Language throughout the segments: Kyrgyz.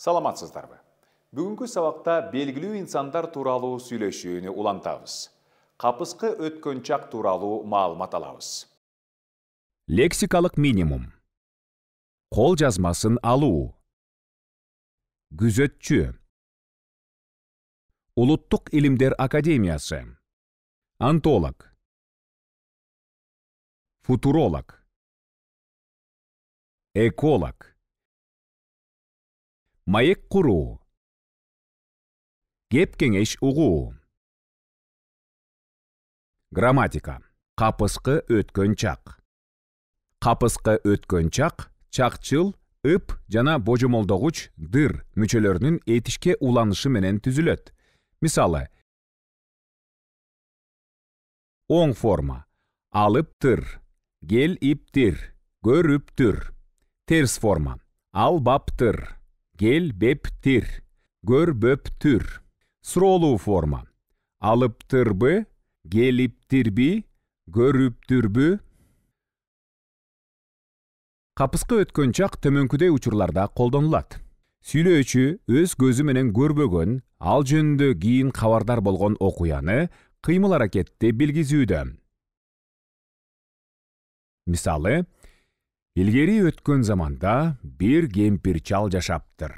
Саламатсыздарбы? Бүгүнкү сабакта белгилүү инсандар тууралуу сүйлөшүүнү улантабыз. Капыскы өткөн чак тууралуу маалымат алабыз. Лексикалык минимум. Кол жазмасын алуу. Күзөтчү. Улуттук илимдер академиясы. Антолог. Футуролог. Эколог. Маек куруу. Кеп кеңеш угуу. Грамматика. Капыскы өткөн чак. Капыскы өткөн чак, чакчыл, ып жана божомолдогуч дыр мүчөлөрүнүн этишке уланышы менен түзүлөт. Мисалы, оң форма. Алыптыр, келиптир, көрүптүр. Терс форма. Албаптыр, келбептир, көрбөптүр. Суроолуу форма. Алыптырбы, келиптирби, көрүптүрбү. Капыскы өткөн чак төмөнкүдөй учурларда колдонулат. Сүйлөөчү өз көзү менен көрбөгөн, ал жөнүндө кийин кабардар болгон окуяны кыймыл аракетти билгизүүдө. Мисалы, илгери өткөн заманда бир кемпир чал жашаптыр.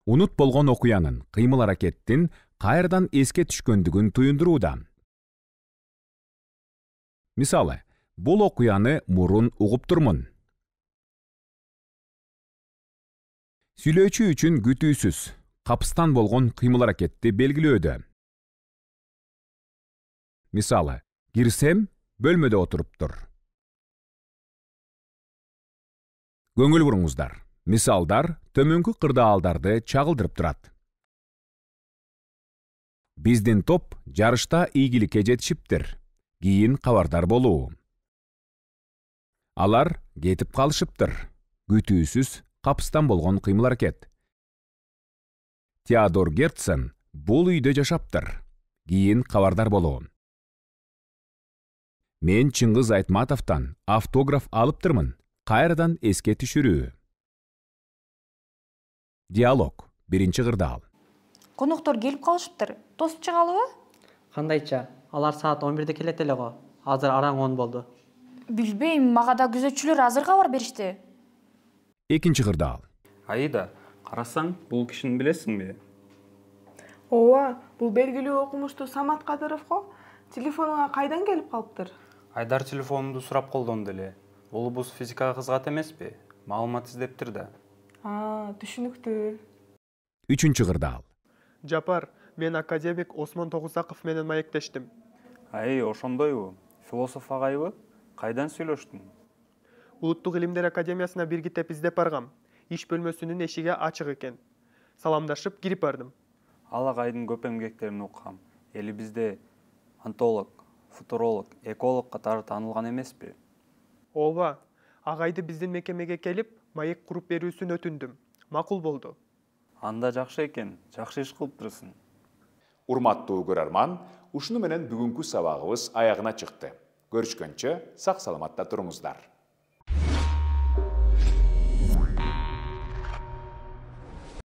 Унут болгон окуянын кыймыл аракеттин кайрадан эске түшкөндүгүн туюндурууда. Мисалы, бул окуяны мурун угуптурмун. Сүйлөөчү үчүн күтүүсүз, капыстан болгон кыймыл аракетти белгилөөдө. Мисалы, кирсем, бөлмөдө отуруптур. Көңүл буруңуздар. Мисалдар төмөнкү кырдаалдарды чагылдырып турат. Биздин топ жарышта ийгиликке жетишиптир. Кийин кабардар болуу. Алар кетип калышыптыр. Күтүүсүз, капыстан болгон кыймыл аракет. Теодор Герцен бул үйдө жашаптыр. Кийин кабардар болуу. Мен Чыңгыз Айтматовдон автограф алыптырмын. Кайрадан эске түшүрүү. Диалог. Биринчи кырдаал. Коноктор келип калышыптыр. Тосуп чыгалыбы? Кандайча? Алар саат 11-де келет эле го. Азыр араң 10 болду. Билбейм, мага да күзөтчүлөр азыр кабар беришти. Экинчи кырдаал. Аида, карасаң, бул кишини билесиңби? Ооба, бул белгилүү окумуштуу Самат Кадыров го. Телефонуңа кайдан келип калыптыр? Айдар телефонумду сурап колдонду эле. Улубуз физикага кызгат эмеспи? Маалымат издептир да. Түшүнүктүү. Үчүнчү кырдаал. Жапар, мен академик Осмон Тогузаков менен маектештим. Ошондойбу? Философ агайбы? Кайдан сүйлөштүң? Улуттук илимдер академиясына бир китеп издеп баргам. Иш бөлмөсүнүн эшиги ачык экен. Саламдашып кирип бардым. Ал агайдын көп эмгектерин окугам. Эли бизде антолог, футуролог, эколог катары таанылган эмеспи? Ооба, агайды биздин мекемеге келип, маек куруп берүүсүн өтүндүм. Макул болду. Анда жакшы экен, жакшы иш кылыптырсың. Урматтуу көрөрман, ушуну менен бүгүнкү сабагыбыз аягына чыкты. Көрүшкөнчө сак саламатта туруңуздар.